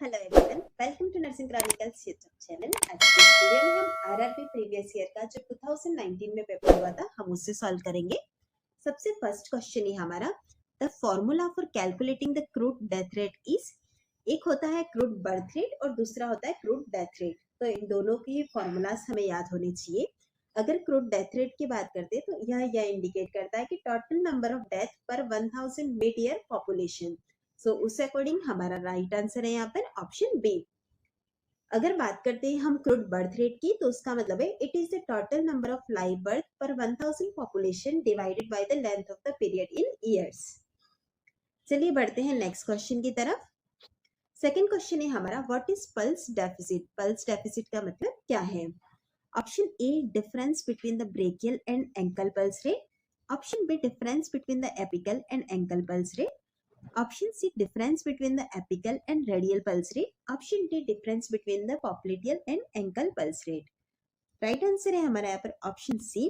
Hello everyone, welcome to nursing chronicles YouTube channel. आज की इस वीडियो में हम आरआरबी प्रीवियस ईयर का जो 2019 में पेपर हुआ था हम उससे सॉल्व करेंगे। सबसे फर्स्ट क्वेश्चन है हमारा, the formula for calculating the crude death rate is. एक होता है क्रूड बर्थ रेट और दूसरा होता है क्रूड डेथ रेट। तो इन दोनों की फॉर्मूलाज हमें याद होने चाहिए। अगर क्रूड डेथ रेट की बात करते हैं तो यह इंडिकेट करता है कि टोटल नंबर ऑफ डेथ पर 1000 मिड ईयर पॉपुलेशन। सो उस अकॉर्डिंग हमारा राइट आंसर है यहाँ पर ऑप्शन बी। अगर बात करते हैं हम क्रूड बर्थ रेट की तो उसका मतलब है it is the total number of live birth पर 1000 population divided by the length of the period in years. चलिए बढ़ते हैं नेक्स्ट क्वेश्चन की तरफ। सेकंड क्वेश्चन है हमारा, what is pulse deficit. Pulse deficit का मतलब क्या है? Option A, difference between the brachial and ankle pulse rate. Option B, difference between the apical and ankle pulse rate. Option C, difference between the apical and radial pulse rate. Option D, difference between the popliteal and ankle pulse rate. Right answer है हमारा यहाँ पर option सी।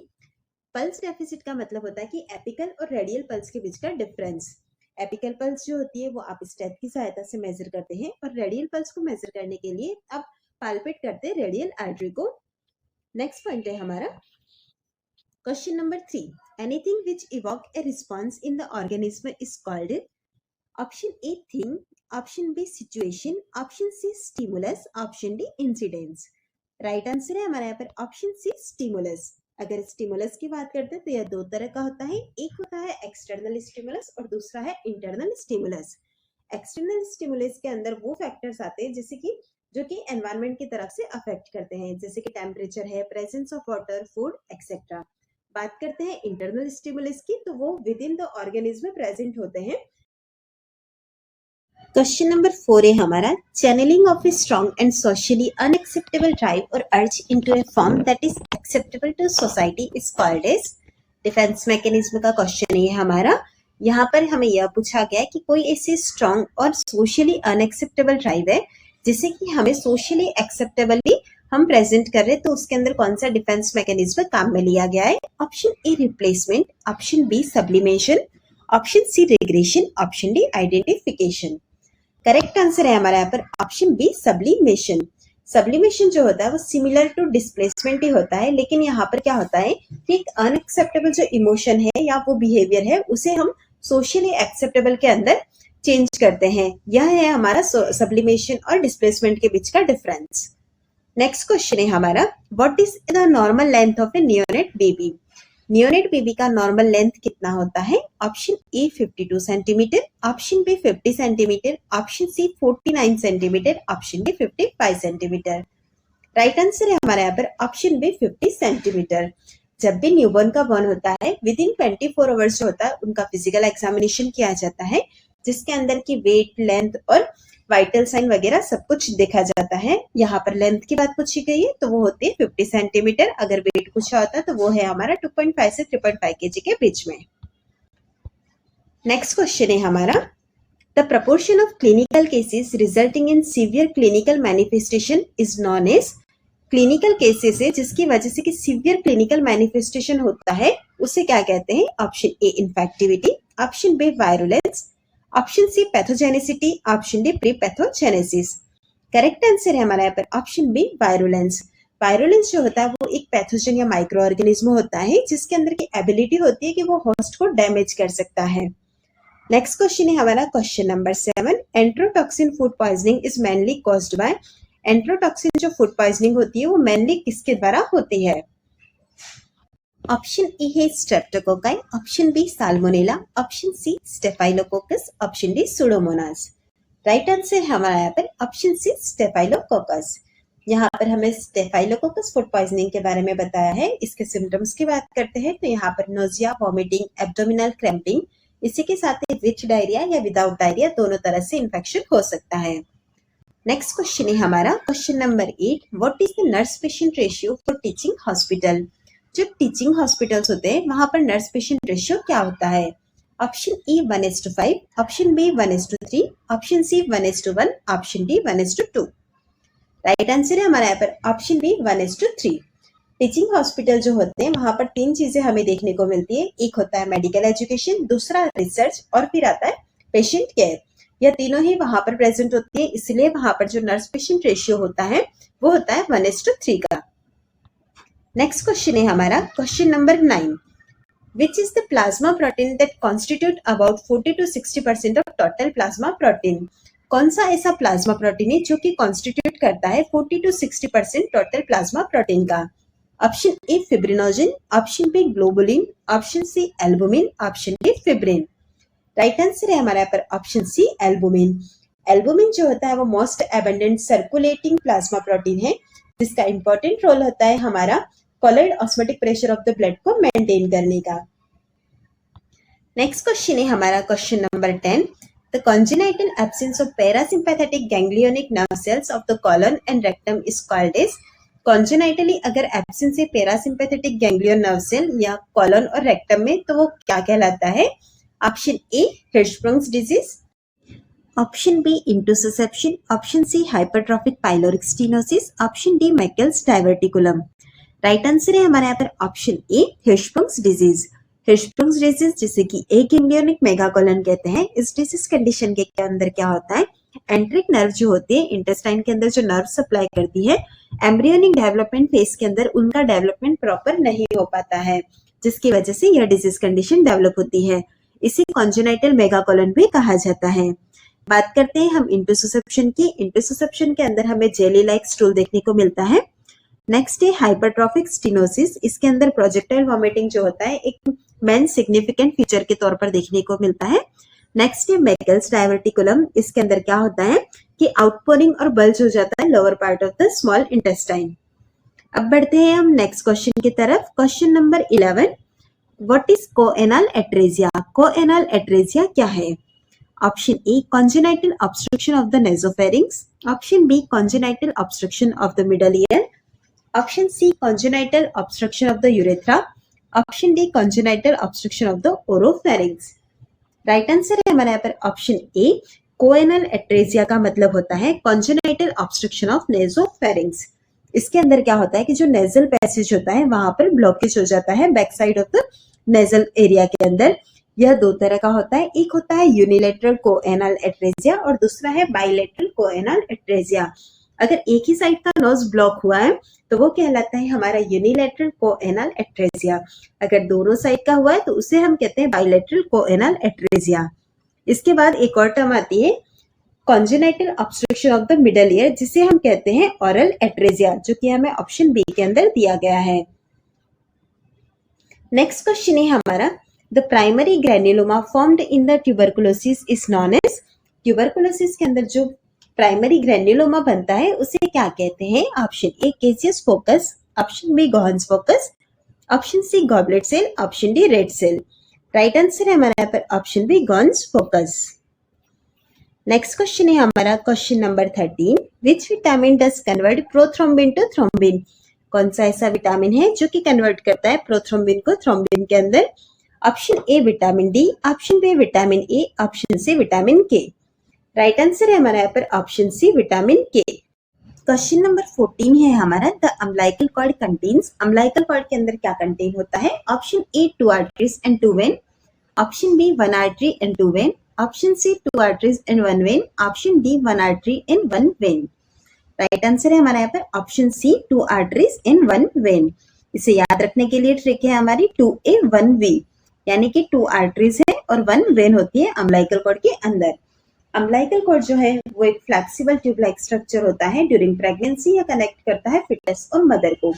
Pulse deficit का मतलब होता है कि apical और रेडियल पल्स के बीच का डिफरेंस। एपिकल पल्स जो होती है वो आप स्टेप की सहायता से मेजर करते हैं और रेडियल पल्स को मेजर करने के लिए आप पाल्पेट करते हैं रेडियल आर्टरी को। नेक्स्ट पॉइंट है हमारा question number 3, anything which evoke a response in the organism is called. Option A, thing. Option B, situation. Option C, stimulus. Option D, incidence. Right answer है हमारे यहाँ पर option C, stimulus. अगर stimulus की बात करते हैं तो यह दो तरह का होता है, एक होता है एक्सटर्नल स्टिमुलस और दूसरा है इंटरनल स्टिमुलस। एक्सटर्नल स्टिमुलस के अंदर वो फैक्टर्स आते हैं जैसे कि जो कि एनवायरनमेंट की तरफ से अफेक्ट करते हैं, जैसे कि टेम्परेचर है, presence of water, food etcetera. बात करते हैं इंटरनल स्टिमुलस की तो वो विद इन द ऑर्गेनिज्म में प्रेजेंट होते हैं। क्वेश्चन नंबर 4 है हमारा, channelling of a strong and socially unacceptable drive or urge into a form that is acceptable to society is called as. Defence mechanism का question है हमारा। यहाँ पर हमें यह पूछा गया है कि कोई ऐसी स्ट्रॉन्ग और सोशली अनएक्सेप्टेबल ड्राइव है जिसे कि हमें सोशली एक्सेप्टेबली हम प्रेजेंट कर रहे हैं, तो उसके अंदर कौन सा डिफेंस मैकेनिज्म काम में लिया गया है? Option A, replacement. Option B, sublimation. Option C, regression. Option D, identification. Correct answer है हमारा यहाँ पर ऑप्शन बी, सब्लिमेशन। सब्लिमेशन जो होता है वो सिमिलर टू डिस्प्लेसमेंट ही होता है, लेकिन यहाँ पर क्या होता है कि एक अनएक्सेप्टेबल जो इमोशन है या वो बिहेवियर है उसे हम सोशली एक्सेप्टेबल के अंदर चेंज करते हैं। यह है हमारा सब्लिमेशन और डिस्प्लेसमेंट के बीच का डिफरेंस। नेक्स्ट क्वेश्चन है हमारा, what is the normal length of a neonate baby. Neonate baby का नॉर्मल लेंथ कितना होता है? Option A, 52 centimetre. Option B, 50 centimetre. Option C, 49 centimetre. Option D, 55 centimetre. Right answer है हमारे यहाँ पर ऑप्शन बी, 50 सेंटीमीटर। जब भी न्यूबॉर्न का बॉर्न होता है विद इन 24 आवर्स जो होता है उनका फिजिकल एग्जामिनेशन किया जाता है, जिसके अंदर की वेट, लेंथ और वाइटल साइन वगैरह सब कुछ देखा जाता है। यहाँ पर लेंथ की बात पूछी गई है तो वो होती है 50 सेंटीमीटर। अगर वेट पूछा होता है तो वो है हमारा 2.5 से 3.5 kg के बीच में। नेक्स्ट क्वेश्चन है हमारा, the proportion of clinical cases resulting in severe clinical manifestation is known as. Clinical cases है जिसकी वजह से कि सीवियर क्लिनिकल मैनिफेस्टेशन होता है उसे क्या कहते हैं? Option A, infectivity. Option B, virulence. Option C, pathogenicity. Option D, pre pathogenesis. Correct answer है हमारा यहाँ पर ऑप्शन बी, वायरुलेंस। वायरुलेंस जो होता है वो एक पैथोजन या माइक्रो ऑर्गेनिज्म होता है जिसके अंदर की एबिलिटी होती है कि वो होस्ट को डैमेज कर सकता है। नेक्स्ट क्वेश्चन है हमारा question number 7, एंट्रोटॉक्सिन food poisoning is mainly caused by. एंट्रोटॉक्सिन जो फूड पॉइजनिंग होती है वो मेनली किसके द्वारा होती है? ऑप्शन ए है streptococci. Option B, salmonella. Option C, staphylococcus. Option D, pseudomonas. Right answer है हमारा यहाँ पर ऑप्शन सी, स्टेफाइलोकोकस। यहाँ पर हमें स्टेफाइलोकोकस फूड पॉइजनिंग के बारे में बताया है। इसके सिम्टम्स की बात करते हैं तो यहाँ पर नोजिया, वॉमिटिंग, एब्डोमिनल क्रैम्पिंग, इसी के साथ ही विच डायरिया या विदाउट डायरिया दोनों तरह से इन्फेक्शन हो सकता है। नेक्स्ट क्वेश्चन है हमारा question number 8, what is the nurse patient ratio for teaching hospital. जो टीचिंग हॉस्पिटल्स होते हैं वहां पर नर्स पेशेंट रेशियो क्या होता है? Option A, 1:5। Option B, 1:3। Option C, 1:1। Option D, 1:2। Right answer है हमारा यहाँ पर ऑप्शन बी, 1:3। टीचिंग हॉस्पिटल जो होते हैं वहां पर 3 चीजें हमें देखने को मिलती है। एक होता है मेडिकल एजुकेशन, दूसरा रिसर्च और फिर आता है पेशेंट केयर। यह तीनों ही वहां पर प्रेजेंट होती है, इसलिए वहां पर जो नर्स पेशेंट रेशियो होता है वो होता है 1:3 का। नेक्स्ट क्वेश्चन है हमारा question number 9, which is the plasma protein that constitute about 40 to 60% of total plasma protein? कौन सा ऐसा प्लाज्मा प्रोटीन है जो कि कॉन्स्टिट्यूट करता है 40 to 60% टोटल प्लाज्मा प्रोटीन का? Option A fibrinogen, option B globulin, option C albumin, option D fibrin. Right answer है हमारा पर ऑप्शन सी एल्बुमिन। एल्बुमिन जो होता है वो most abundant circulating plasma protein है, जिसका इंपॉर्टेंट रोल होता है हमारा colloid osmotic pressure of the blood को मेंटेन करने का। नेक्स्ट क्वेश्चन है हमारा question number 10, the congenital absence of parasympathetic ganglionic nerve cells of the colon and rectum is called as। Congenitally अगर एब्सेंस है पैरासिम्पैथेटिक गैंग्लियन नर्व सेल या colon और rectum में तो वो क्या कहलाता है? Option A Hirschsprung's disease, option B intussusception, option C hypertrophic pyloric stenosis, option D Meckel's diverticulum. Right answer है हमारे यहाँ पर option A Hirschsprung's disease. Hirschsprung's disease जिसे कि ए गैंग्लियोनिक मेगाकोलन कहते हैं, इस डिजीज कंडीशन के अंदर क्या होता है, एंट्रिक नर्व जो होती है इंटेस्टाइन के अंदर जो नर्व सप्लाई करती है, एम्ब्रियोनिक डेवलपमेंट फेज के अंदर उनका डेवलपमेंट प्रॉपर नहीं हो पाता है, जिसकी वजह से यह डिजीज कंडीशन डेवलप होती है। इसे कॉन्जेनाइटल मेगाकोलन भी कहा जाता है। बात करते हैं हम इंटुसिसेप्शन की। इंटुसिसेप्शन के अंदर हमें जेली लाइक स्टूल देखने को मिलता है। नेक्स्ट है हाइपरट्रॉफिक स्टेनोसिस, इसके अंदर प्रोजेक्टाइल वॉमिटिंग जो होता है एक मेन सिग्निफिकेंट फीचर के तौर पर देखने को मिलता है। नेक्स्ट है मैकेल्स डायवर्टिकुलम, इसके अंदर क्या होता है कि आउटपोरिंग और बल्ज हो जाता है lower part of the small intestine. अब बढ़ते हैं हम नेक्स्ट क्वेश्चन की तरफ। Question number 11, what is choanal atresia? Choanal atresia क्या है? Option A congenital obstruction of the nasopharynx, option B congenital obstruction of the middle ear, option C congenital obstruction of the urethra, option D congenital obstruction of the oropharynx। Right answer है हमारे यहाँ पर option ए कोएनल atresia का मतलब होता है congenital obstruction of nasopharynx। इसके अंदर क्या होता है कि जो नेजल पैसेज होता है वहां पर ब्लॉकेज हो जाता है back side of the nasal area के अंदर। यह दो तरह का होता है, एक होता है यूनिलेटरल कोएनल एट्रेजिया और दूसरा है बाइलेटरल कोएनल एट्रेजिया। अगर एक ही साइड का नोज ब्लॉक हुआ है तो वो कहलाता है हमारा यूनिलेटरल कोएनल एट्रेजिया। अगर दोनों साइड का हुआ है तो उसे हम कहते हैं बाइलेटरल कोएनल एट्रेजिया। इसके बाद एक और टर्म आती है congenital obstruction of the middle ear, जिसे हम कहते हैं ओरल एट्रेजिया, जो कि हमें ऑप्शन बी के अंदर दिया गया है। नेक्स्ट क्वेश्चन है हमारा, the primary granuloma formed in the tuberculosis is known as. Tuberculosis के अंदर जो प्राइमरी ग्रेन्युलोमा बनता है उसे क्या कहते हैं? Option A caseous focus, option B Ghon's focus, option C goblet cell, option D red cell. Right answer है हमारे यहाँ पर option B Ghon's focus. Next question है हमारा question number 13, which vitamin does convert prothrombin to thrombin? कौन सा ऐसा vitamin है जो कि कन्वर्ट करता है प्रोथ्रोम्बिन को थ्रोम्बिन के अंदर? Option A vitamin D, option B vitamin A, option C vitamin K. Right answer है हमारा यहाँ पर option C vitamin K. Question number 14 है हमारा, the umbilical cord contains. Umbilical cord के अंदर क्या कंटेन होता है? Option A 2 arteries and 2 vein, option B 1 artery and 2 vein, option C 2 arteries and 1 vein, option D 1 artery and 1 when. Right answer है हमारा यहाँ पर option C 2 arteries and 1 vein. इसे याद रखने के लिए ट्रिक है हमारी 2A 1V, यानी कि 2 आर्टरीज है और 1 वेन होती है अम्बिलिकल कॉर्ड के अंदर। अम्बिलिकल कॉर्ड जो है वो एक फ्लेक्सिबल ट्यूब लाइक स्ट्रक्चर होता है ड्यूरिंग प्रेगनेंसी या कनेक्ट करता है फिटस और मदर को।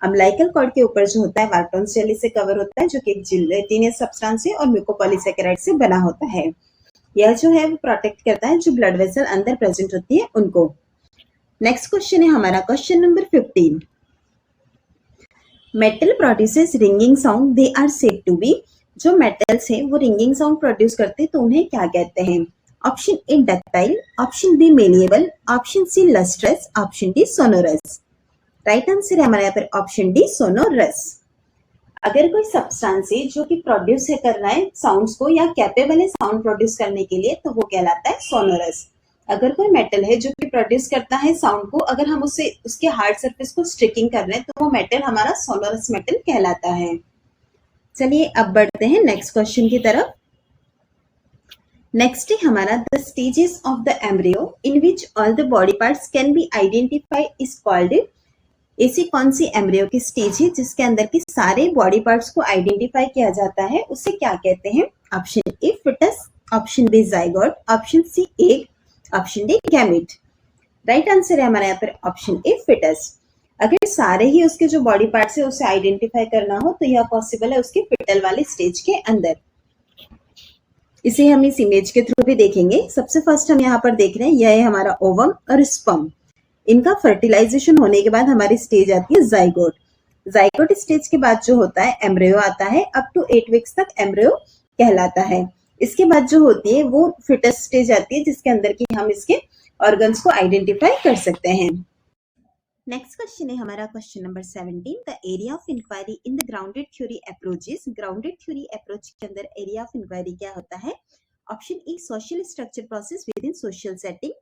अम्बिलिकल कॉर्ड के ऊपर जो होता है वार्टोन्स जेली से कवर होता है, जो कि एक जिलेटिनस सब्सटेंस से और म्यूकोपॉलीसैकेराइड से बना होता है। यह जो है वो प्रोटेक्ट करता है जो ब्लड वेसल अंदर प्रेजेंट होती है उनको। नेक्स्ट क्वेश्चन है हमारा क्वेश्चन नंबर 15, metal produces ringing sound, they are said to be. जो मेटल्स है वो रिंगिंग साउंड प्रोड्यूस करते हैं तो उन्हें क्या कहते हैं? Option A ductile, option B malleable, option C lustrous, option D sonorous. Right answer है हमारे यहाँ पर ऑप्शन डी सोनोरस। अगर कोई सब्सटेंस है जो कि प्रोड्यूस है कर रहा है साउंड्स को या कैपेबल है साउंड प्रोड्यूस करने के लिए तो वो कहलाता है सोनोरस। अगर कोई मेटल है जो कि प्रोड्यूस करता है साउंड को, अगर हम उसे उसके हार्ड सरफेस को स्ट्रिकिंग कर रहे हैं तो वो मेटल हमारा सोनोरस मेटल कहलाता है। चलिए अब बढ़ते हैं नेक्स्ट क्वेश्चन की तरफ। नेक्स्ट है हमारा the stages of the embryo in which all the body parts can be identify is called. ऐसी कौन सी एम्ब्रियो की स्टेज है जिसके अंदर के सारे बॉडी पार्ट्स को आइडेंटिफाई किया जाता है, उसे क्या कहते हैं? Option A foetus, option B zygote, option C egg, option D gamete. Right answer है हमारा यहाँ पर ऑप्शन ए फिटस। अगर सारे ही उसके जो बॉडी पार्ट्स है उसे आइडेंटिफाई करना हो तो यह पॉसिबल है उसके फिटल वाले स्टेज के अंदर। इसे हम इस इमेज के थ्रू भी देखेंगे। सबसे फर्स्ट हम यहाँ पर देख रहे हैं, यह है हमारा ओवम और स्पर्म। इनका फर्टिलाइजेशन होने के बाद हमारी स्टेज आती है जाइगोट। जाइगोट स्टेज के बाद जो होता है एम्ब्रियो आता है। अप टू 8 वीक्स तक एम्ब्रियो कहलाता है। इसके बाद जो होती है वो फिटस स्टेज आती है जिसके अंदर की हम इसके ऑर्गन्स को आइडेंटिफाई कर सकते हैं। नेक्स्ट क्वेश्चन है हमारा क्वेश्चन नंबर 17। The area of inquiry in the grounded theory approaches. Grounded theory approach के अंदर एरिया ऑफ इंक्वायरी क्या होता है? Option A social structure process within social setting,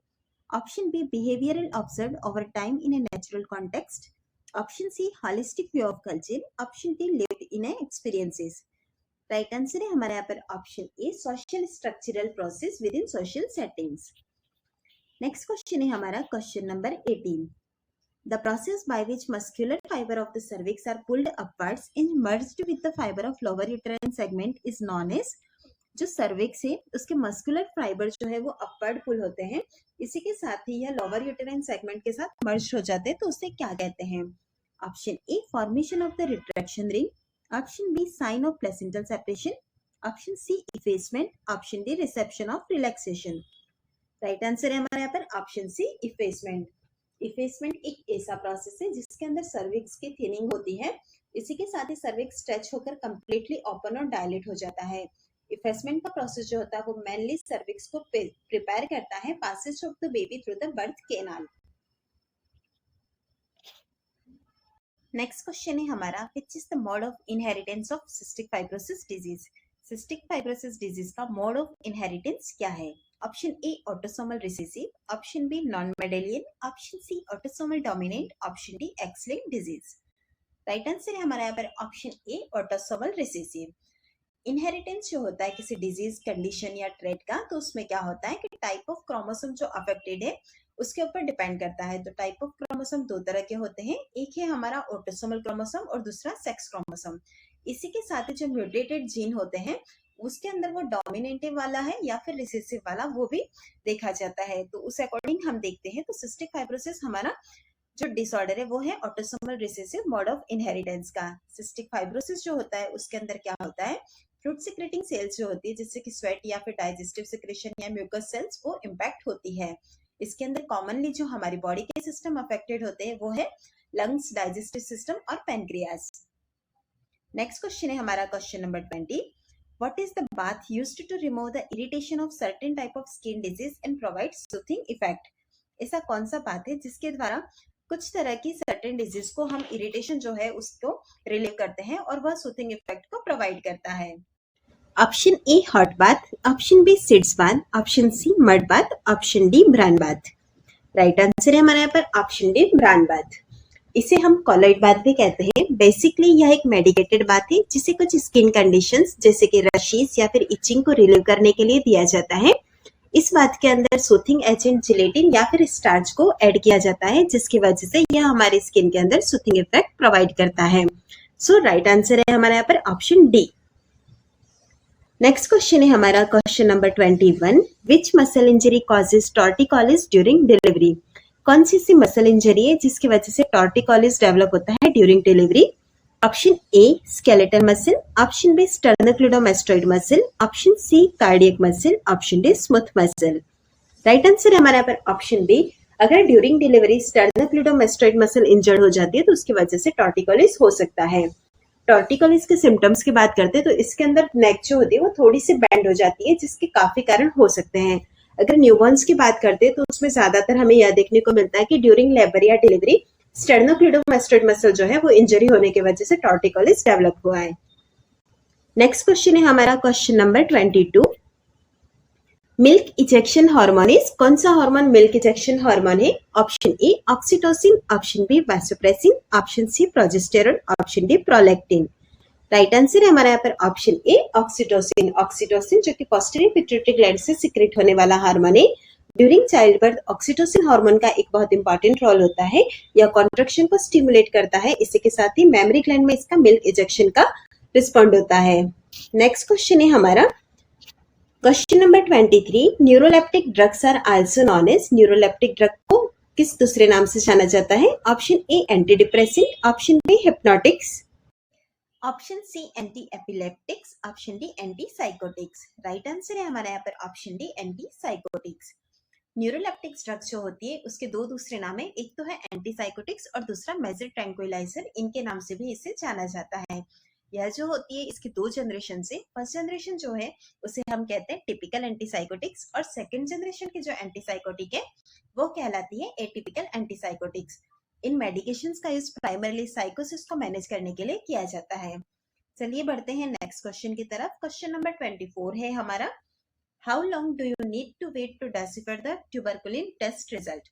option B behavioural observed over time in a natural context, option C holistic view of culture, option D lived in experiences. Right answer है हमारे यहाँ पर option A social structural process within social settings. Next question है हमारा question number 18। The process by which muscular fiber of the cervix are pulled upwards and merged with the fiber of lower uterine segment is known as। जो cervix है उसके muscular fiber जो है वो upward pull होते हैं, इसी के साथ ही यह lower uterine segment के साथ merge हो जाते हैं, तो उसे क्या कहते हैं? Option A formation of the retraction ring, option B sign of placental separation, option C effacement, option D reception of relaxation। Right answer है हमारे यहाँ पर ऑप्शन सी effacement। इफेसमेंट एक ऐसा प्रोसेस है जिसके अंदर सर्विक्स की थिनिंग होती है, इसी के साथ ही सर्विक्स स्ट्रेच होकर कंप्लीटली ओपन और डायलेट हो जाता है। इफेसमेंट का प्रोसेस जो होता है वो मेनली सर्विक्स को प्रिपेयर करता है passage of the baby through the birth canal. Next question है हमारा, which is the mode of inheritance of cystic fibrosis disease. Cystic fibrosis disease का मोड ऑफ इनहेरिटेंस क्या है? Option A autosomal recessive, option B non Mendelian, option C autosomal dominant, option D X linked disease. Right answer है हमारा यहाँ पर option A autosomal recessive. Inheritance जो होता है किसी डिजीज कंडीशन या ट्रेट का, तो उसमें क्या होता है कि टाइप ऑफ क्रोमोसोम जो अफेक्टेड है उसके ऊपर डिपेंड करता है। तो टाइप ऑफ क्रोमोसोम दो तरह के होते हैं, एक है हमारा ऑटोसोमल क्रोमोसोम और दूसरा सेक्स क्रोमोसोम। इसी के साथ ही जो म्यूटेटेड जीन होते हैं उसके अंदर वो डोमिनेटिव वाला है या फिर रिसेसिव वाला, वो भी देखा जाता है। तो उस अकॉर्डिंग हम देखते हैं। तो सिस्टिक फाइब्रोसिस हमारा जो डिसऑर्डर है वो है autosomal recessive mode of inheritance का। सिस्टिक फाइब्रोसिस जो होता है उसके अंदर क्या होता है, फ्लूइड सिक्रेटिंग सेल्स जो होती है जिससे कि स्वेट या फिर डाइजेस्टिव सिक्रेशन या म्यूकस सेल्स वो इम्पैक्ट होती है। इसके अंदर कॉमनली जो हमारी बॉडी के सिस्टम अफेक्टेड होते हैं वो है लंग्स, डाइजेस्टिव सिस्टम और पेनक्रियास। नेक्स्ट क्वेश्चन है हमारा question number 20। What is the bath used to remove the irritation of certain type of skin disease and provide soothing effect? ऐसा कौन सा बात है जिसके द्वारा कुछ तरह की सर्टेन डिजीज को हम इरिटेशन जो है उसको रिलीव करते हैं और वह सूथिंग इफेक्ट को प्रोवाइड करता है? Option A hot bath, option B sitz bath, option C mud bath, option D brand bath. Right answer है हमारे यहाँ पर ऑप्शन डी ब्रांड बाथ। इसे हम कॉलॉइड बाथ भी कहते हैं। बेसिकली यह एक मेडिकेटेड बाथ है जिसे कुछ स्किन कंडीशंस जैसे कि रशीज या फिर इचिंग को रिलीव करने के लिए दिया जाता है। इस बात के अंदर सूथिंग एजेंट जिलेटिन या फिर स्टार्च को ऐड किया जाता है जिसकी वजह से यह हमारे स्किन के अंदर सूथिंग इफेक्ट प्रोवाइड करता है। सो राइट आंसर है हमारे यहाँ पर ऑप्शन डी। नेक्स्ट क्वेश्चन है हमारा question number 21। Which muscle injury causes torticollis during delivery. कौन सी ऐसी मसल इंजरी है जिसकी वजह से टॉर्टिकोलिस डेवलप होता है during delivery? Option A skeletal muscle, option B sternocleidomastoid muscle, option C cardiac muscle, option D smooth muscle. Right answer है हमारे यहाँ पर ऑप्शन बी। अगर during delivery sternocleidomastoid muscle injured हो जाती है तो उसकी वजह से टॉर्टिकोलिस हो सकता है। टॉर्टिकोलिस के सिम्टम्स की बात करते हैं तो इसके अंदर नेक जो होती है वो थोड़ी सी बैंड हो जाती है जिसके काफी कारण हो सकते हैं। अगर न्यूबॉर्न्स की बात करते हैं तो उसमें ज्यादातर हमें यह देखने को मिलता है कि ड्यूरिंग लेबर या डिलीवरी स्टर्नोक्लेडोमास्टोइड मसल जो है वो इंजरी होने की वजह से टॉर्टिकोलिस डेवलप हुआ है। नेक्स्ट क्वेश्चन है हमारा क्वेश्चन नंबर 22। मिल्क इजेक्शन हार्मोन इज, कौन सा हार्मोन मिल्क इजेक्शन हार्मोन है? Option A oxytocin, option B vasopressin, option C progesterone, option D prolactin. Right answer है हमारा यहाँ पर ऑप्शन ए ऑक्सीटोसिन। ऑक्सीटोसिन जो कि पोस्टीरियर पिट्यूटरी ग्लैंड से सीक्रेट होने वाला हार्मोन है। During child birth oxytocin hormone का एक बहुत इंपॉर्टेंट रोल होता है। यह कॉन्ट्रैक्शन को स्टिमुलेट करता है। इसी के साथ ही मेमोरी ग्लैंड में इसका मिल्क इजेक्शन का रिस्पॉन्ड होता है। नेक्स्ट क्वेश्चन है हमारा question number 23। Neuroleptic drugs are also known as. Neuroleptic drug को किस दूसरे नाम से जाना जाता है? Option A anti depressant, option B hypnotics, option C anti epileptics, option D anti psychotics. Right answer है हमारा यहाँ पर option D anti psychotics. Neuroleptics drugs जो होती है उसके दो दूसरे नाम है, एक तो है एंटी साइकोटिक्स और दूसरा मेजर ट्रैंक्विलाइजर। इनके नाम से भी इसे जाना जाता है। यह जो होती है इसकी दो जनरेशन से, फर्स्ट जनरेशन जो है उसे हम कहते हैं टिपिकल एंटीसाइकोटिक्स और सेकंड जनरेशन की जो एंटीसाइकोटिक है वो कहलाती है एटिपिकल एंटीसाइकोटिक्स। इन मेडिकेशंस का यूज प्राइमरीली साइकोसिस को मैनेज करने के लिए किया जाता है। चलिए बढ़ते हैं नेक्स्ट क्वेश्चन की तरफ। क्वेश्चन नंबर 24 है हमारा how long do you need to wait to decipher the tuberculin test result.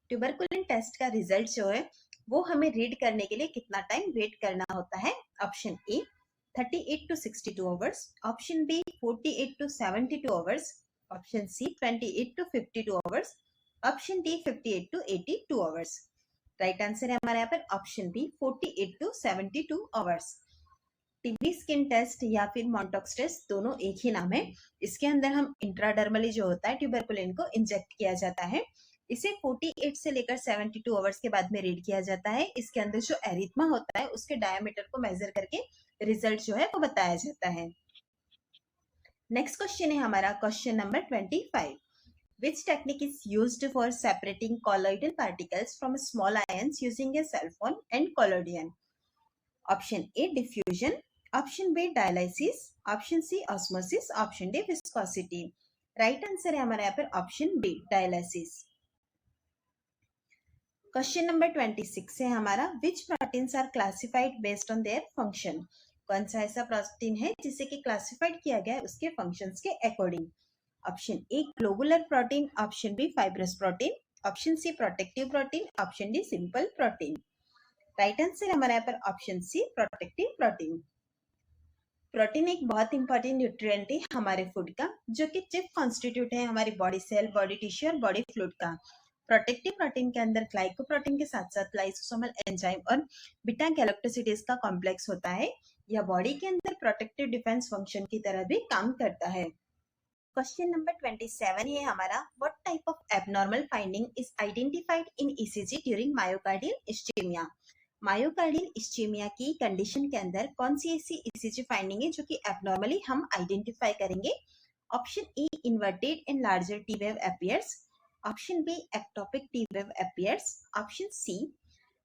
Tuberculin test का रिजल्ट जो है वो हमें रीड करने के लिए कितना टाइम वेट करना होता है? Option A 38 to 62 hours, option B 48 to 72 hours, option C 28 to 52 hours, option D 58 to 82 hours. Right answer है हमारे यहाँ पर option B 48 to 72 hours. TB skin test या फिर मॉन्टॉक्स टेस्ट दोनों एक ही नाम है। इसके अंदर हम इंट्राडर्मली जो होता है ट्यूबरकुलिन को इंजेक्ट किया जाता है। इसे 48 से लेकर 72 आवर्स के बाद में रीड किया जाता है। इसके अंदर जो एरिथमा होता है उसके डायमीटर को मेजर करके रिजल्ट जो है वो बताया जाता है। नेक्स्ट क्वेश्चन है हमारा question number 25। Which technique is used for separating colloidal particles from small ions using a cell phone and collodion? Option A diffusion, option B dialysis, option C osmosis, option D viscosity. Right answer है हमारे यहाँ पर option B dialysis. Question number 26 है हमारा which proteins are classified based on their function. कौन सा ऐसा protein है जिसे कि क्लासिफाइड किया गया है उसके फंक्शंस के according? Option A globular protein, option B fibrous protein, option C protective protein, option D simple protein. Right answer हमारे यहाँ पर option C protective protein. Protein एक बहुत इंपॉर्टेंट न्यूट्रिएंट है हमारे फूड का, जो कि चिफ कॉन्स्टिट्यूट है हमारी बॉडी सेल, बॉडी टिश्यू और बॉडी फ्लूइड का। प्रोटेक्टिव प्रोटीन के अंदर ग्लाइकोप्रोटीन के साथ साथ लाइसोसोमल एंजाइम और बीटा गैलेक्टोसिडेज का कॉम्प्लेक्स होता है। यह बॉडी के अंदर प्रोटेक्टिव डिफेंस फंक्शन की तरह भी काम करता है। क्वेश्चन नंबर 27 है हमारा what type of abnormal finding is identified in ECG during myocardial ischaemia. Myocardial ischaemia की कंडीशन के अंदर कौन सी ऐसी ईसीजी फाइंडिंग है जो कि एबनॉर्मली हम आइडेंटिफाई करेंगे? Option A inverted and larger T wave appears, option B ectopic T wave appears, option C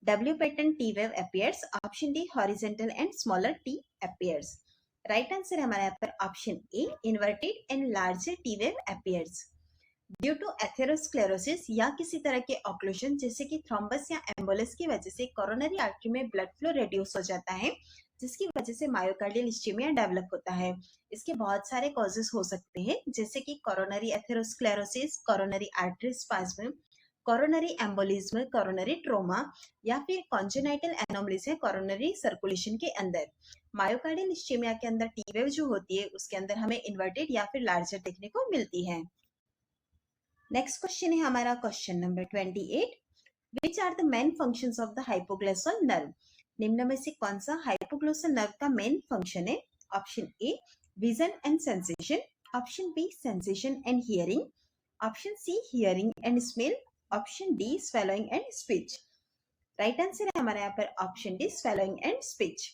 W pattern T wave appears, option D horizontal and smaller T appears. Right answer हमारे यहाँ पर option A inverted and larger T wave appears. Due to atherosclerosis या किसी तरह के occlusion जैसे कि thrombus या एम्बोलिस की वजह से कोरोनरी आर्टरी में ब्लड फ्लो रिड्यूस हो जाता है, जिसकी वजह से मायोकार्डियल इस्चेमिया डेवलप होता है। इसके बहुत सारे कॉजेस हो सकते हैं जैसे कि coronary atherosclerosis, coronary artery spasm, coronary embolism, coronary trauma या फिर कॉन्जेनाइटल एनोमलीज है कोरोनरी सर्कुलेशन के अंदर। मायोकार्डियल इस्चेमिया के अंदर टी वेव जो होती है उसके अंदर हमें इन्वर्टेड या फिर लार्जर देखने को मिलती है। नेक्स्ट क्वेश्चन है हमारा question number 28। Which are the main functions of the hypoglossal nerve. निम्न में से कौन सा हाइपोग्लोसल नर्व का मेन फंक्शन है? Option A vision and sensation, option B sensation and hearing, option C hearing and smell, option D swallowing and speech. Right answer है हमारे यहाँ पर option D swallowing and speech.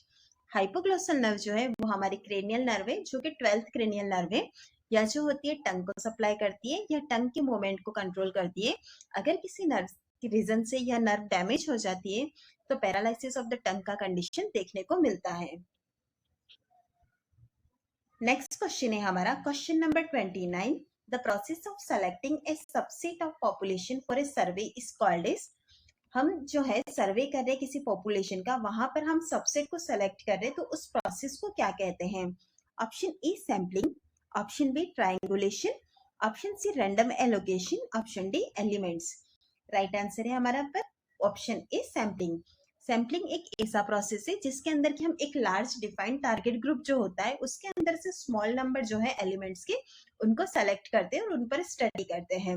Hypoglossal nerve जो है वो हमारी cranial nerve है, जो कि 12th क्रेनियल नर्व है। यह जो होती है टंग को सप्लाई करती है, यह टंग के मूवमेंट को कंट्रोल करती है। अगर किसी नर्व की रीजन से यह नर्व डैमेज हो जाती है तो पैरालिसिस ऑफ द टंग का कंडीशन देखने को मिलता है। नेक्स्ट क्वेश्चन है हमारा question number 29। The process of selecting a subset of population for a survey is called as. हम जो है सर्वे कर रहे हैं किसी पॉपुलेशन का, वहां पर हम सबसेट को सेलेक्ट कर रहे हैं तो उस प्रोसेस को क्या कहते हैं? Option A sampling, option B triangulation, option C random allocation, option D elements. Right answer है हमारा पर ऑप्शन ए सैम्पलिंग। सैम्पलिंग एक ऐसा प्रोसेस है जिसके अंदर कि हम एक लार्ज डिफाइंड टारगेट ग्रुप जो होता है उसके अंदर से स्मॉल नंबर जो है एलिमेंट्स के उनको सेलेक्ट करते हैं और उन पर स्टडी करते हैं।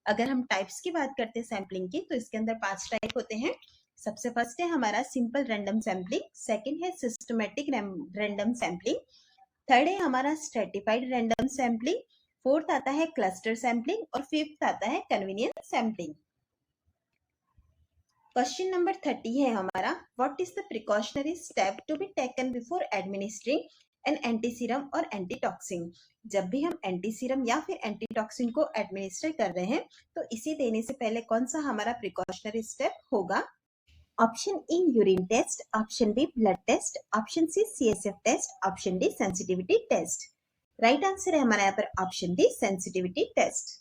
अगर हम टाइप्स की बात करते हैं सैम्पलिंग की तो इसके अंदर 5 टाइप होते हैं। सबसे फर्स्ट है हमारा सिंपल रैंडम सैम्पलिंग, सेकंड है सिस्टमैटिक रैंडम सैम्पलिंग, थर्ड है हमारा स्ट्रेटिफाइड रैंडम सैम्पलिंग, फोर्थ आता है क्लस्टर सैम्पलिंग और फिफ्थ आता है कन्वीनियंस सैम्पलिंग। क्वेश्चन नंबर 30 है हमारा, what is the precautionary step to be taken before administering an antiserum और एंटीटॉक्सिन। जब भी हम एंटीसीरम या फिर एंटीटॉक्सिन को एडमिनिस्टर कर रहे हैं तो इसे देने से पहले कौन सा हमारा प्रिकॉशनरी स्टेप होगा? Option A urine test, option B blood test, option C CSF test, option D sensitivity test. Right answer है हमारा यहाँ पर ऑप्शन डी सेंसिटिविटी टेस्ट।